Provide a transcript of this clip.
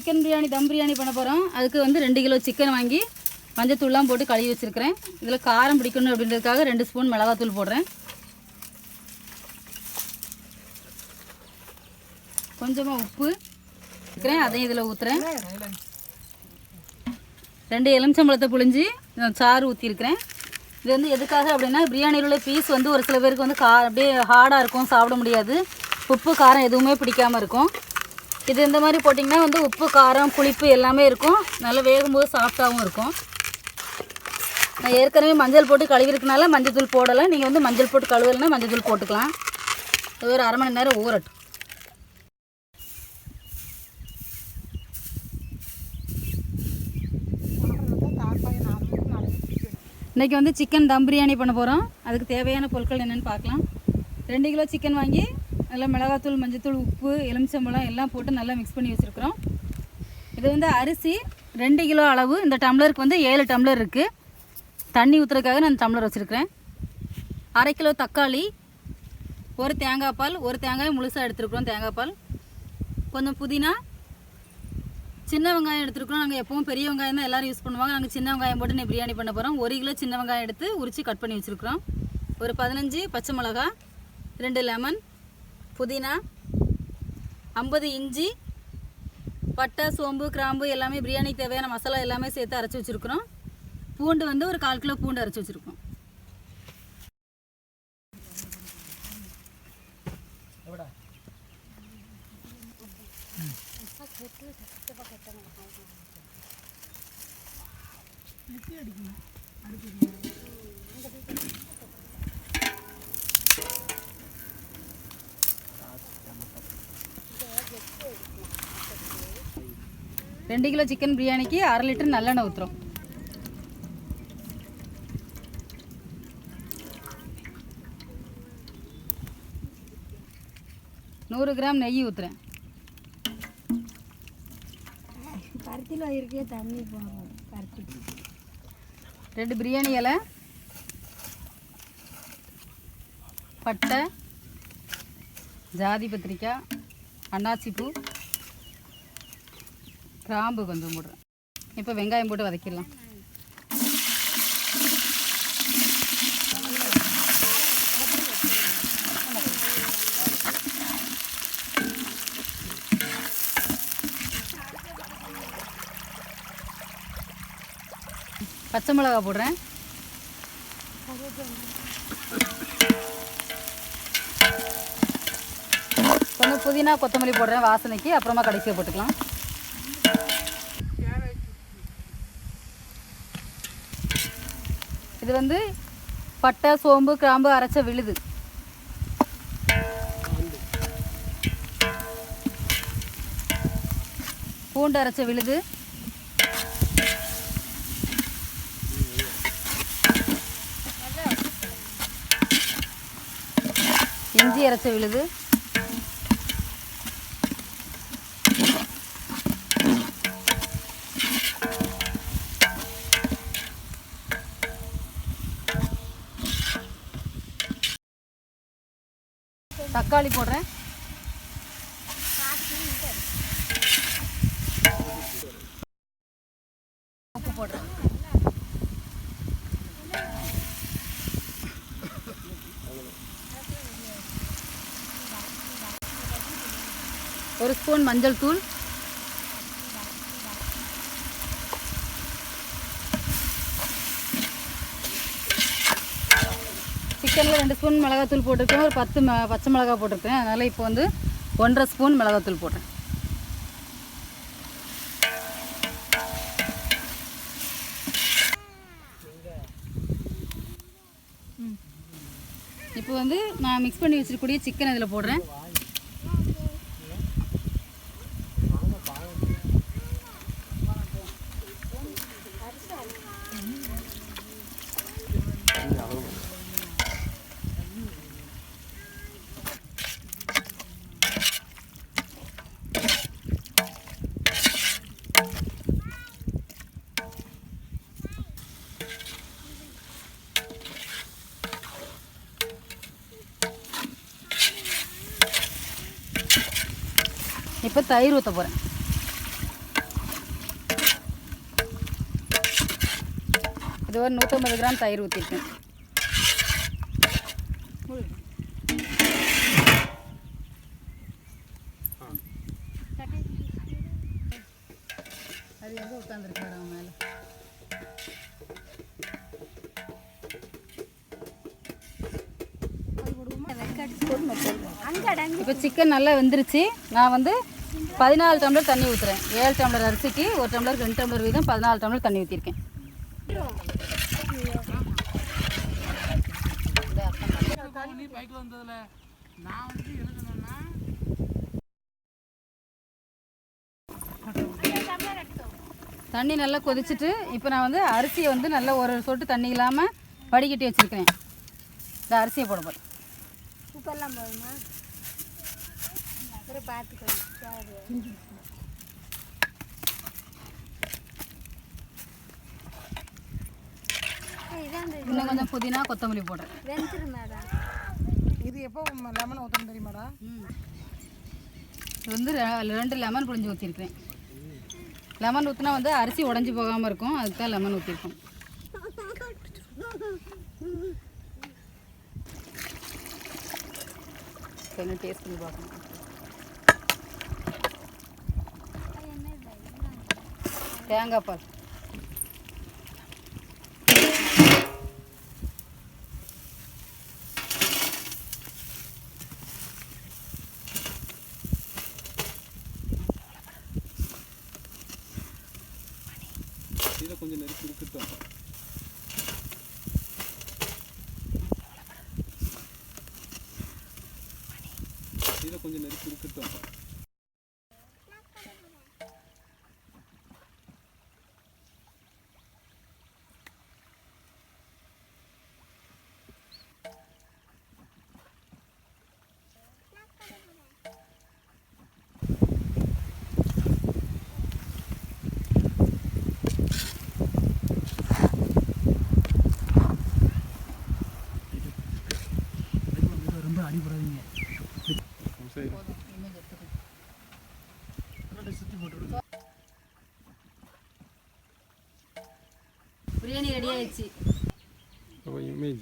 Chicken biryani தம் பிரியாணி பண்ண போகிறோம். அதுக்கு வந்து 2 கிலோ சிக்கன் வாங்கி மஞ்சத்தூள்லாம் போட்டு கழுவி வச்சுருக்கிறேன். இதில் காரம் பிடிக்கணும் அப்படின்றதுக்காக 2 ஸ்பூன் மிளகாத்தூள் போடுறேன். கொஞ்சமாக உப்பு வைக்கிறேன், அதையும் இதில் ஊற்றுறேன். 2 எலுமிச்சம்பழத்தை புழிஞ்சு சாறு ஊற்றிருக்கிறேன். இது வந்து எதுக்காக அப்படின்னா பிரியாணியில் உள்ள பீஸ் வந்து ஒரு சில பேருக்கு வந்து அப்படியே ஹார்டாக இருக்கும், சாப்பிட முடியாது. உப்பு காரம் எதுவுமே பிடிக்காமல் இருக்கும். இது இந்த மாதிரி போட்டிங்கன்னா வந்து உப்பு காரம் புளிப்பு எல்லாமே இருக்கும். நல்லா வேகும்போது சாஃப்டாகவும் இருக்கும். நான் ஏற்கனவே மஞ்சள் போட்டு கழுவிருக்கனால மஞ்சள் தூள் போடலை. நீங்கள் வந்து மஞ்சள் போட்டு கழுவலைன்னா மஞ்சள் தூள் போட்டுக்கலாம். இது ஒரு 1/2 மணி நேரம் ஊறட்டும். இன்றைக்கி வந்து சிக்கன் தம் பிரியாணி பண்ண போகிறோம். அதுக்கு தேவையான பொருட்கள் என்னென்னு பார்க்கலாம். 2 கிலோ சிக்கன் வாங்கி நல்லா மிளகாத்தூள் மஞ்சத்தூள் உப்பு எலுமிச்சம்பழம் எல்லாம் போட்டு நல்லா மிக்ஸ் பண்ணி வச்சுருக்குறோம். இது வந்து அரிசி 2 கிலோ அளவு. இந்த டம்ளருக்கு வந்து 7 டம்ளர் இருக்குது. தண்ணி ஊற்றுறதுக்காக நான் டம்ளர் வச்சுருக்கிறேன். 1/2 கிலோ தக்காளி, ஒரு தேங்காய் பால், ஒரு தேங்காய் முழுசாக எடுத்துருக்குறோம் தேங்காய் பால், கொஞ்சம் புதினா, சின்ன வெங்காயம் எடுத்துருக்குறோம். நாங்கள் எப்பவும் பெரிய வெங்காயம் தான் எல்லோரும் யூஸ் பண்ணுவாங்க. நாங்கள் சின்ன வெங்காயம் போட்டு நான் பிரியாணி பண்ண போகிறோம். 1 கிலோ சின்ன வெங்காயம் எடுத்து உரித்து கட் பண்ணி வச்சுருக்குறோம். ஒரு 15 பச்சை மிளகா, 2 லெமன், புதினா, 50 இஞ்சி, பட்டை சோம்பு கிராம்பு எல்லாமே பிரியாணிக்கு தேவையான மசாலா எல்லாமே சேர்த்து அரைச்சி வச்சுருக்குறோம். பூண்டு வந்து ஒரு 1/4 கிலோ பூண்டு அரைச்சி வச்சுருக்கோம். ரெண்டு கிலோ சிக்கன் பிரியாணிக்கு 1/2 லிட்டர் நல்லெண்ணெய் ஊற்றுறோம். நூறு கிராம் நெய் ஊற்றுறேன். பருத்தியில் இருக்கே தண்ணி போகும். பருத்தி 2 பிரியாணி இலை, பட்டை, ஜாதி பத்திரிக்காய், அன்னாச்சி பூ, கிராம்பு கொஞ்சம் போடுறேன். இப்போ வெங்காயம் போட்டு வதக்கிடலாம். பச்சை மிளகா போடுறேன். கொஞ்சம் புதினா கொத்தமல்லி போடுறேன் வாசனைக்கு. அப்புறமா கடைசியாக போட்டுக்கலாம். இது வந்து பட்டை சோம்பு கிராம்பு அரைச்ச விழுது. பூண்டு அரைச்ச விழுது, இஞ்சி அரைச்ச விழுது, தக்காளி போடுறேன். உப்பு போடுறேன். ஒரு ஸ்பூன் மஞ்சள் தூள், சிக்கனில் 2 ஸ்பூன் மிளகாத்தூள் போட்டிருக்கேன். ஒரு 10 பச்சை மிளகா போட்டிருக்கேன். அதனால் இப்போ வந்து 1.5 ஸ்பூன் மிளகாத்தூள் போடுறேன். இப்போ வந்து நான் மிக்ஸ் பண்ணி வச்சிருக்கக்கூடிய சிக்கன் இதில் போடுறேன். இப்போ தயிர் ஊற்ற போகிறேன். இது ஒரு 150 கிராம் தயிர் ஊற்றிருக்கேன். அது எங்கே உட்காந்துருக்காரு அவன் மேலே. இப்போ சிக்கன் நல்லா வெந்துருச்சு. நான் வந்து 14 டம்ளர் தண்ணி ஊற்றுறேன். 7 டம்ளர் அரிசிக்கு 1 டம்ளர் 2 டம்ளர் வீதம் 14 டம்ளர் தண்ணி ஊற்றிருக்கேன். தண்ணி நல்லா கொதிச்சுட்டு இப்போ நான் வந்து அரிசியை வந்து நல்லா ஒரு சொட்டு தண்ணி இல்லாமல் வடிகட்டி வச்சுருக்கிறேன். இந்த அரிசியை போட போகிறேன். உப்பெல்லாம் போதுமா? அப்புறம் பார்த்துக்கணும். இன்னும் கொஞ்சம் புதினா கொத்தமல்லி போடுறேன். வெந்துருமாடா இது எப்போ லெமன் ஊற்றணும் தெரியுமாடா? இது வந்து 2 லெமன் புழிஞ்சு ஊற்றிருக்கிறேன். லெமன் ஊற்றினா வந்து அரிசி உடஞ்சி போகாமல் இருக்கும். அதுக்கு தான் லெமன் ஊற்றிருக்கோம். கொஞ்சம் டேஸ்ட் பண்ணி பார்க்கணும். தேங்காய் பால் கொஞ்சம் நெருக்கி இருக்கட்டும். கொஞ்சம் நெருக்கி இருக்கட்டும். அடிபடாதீங்க. பிரியாணி ரெடி ஆயிடுச்சு. இமேஜ்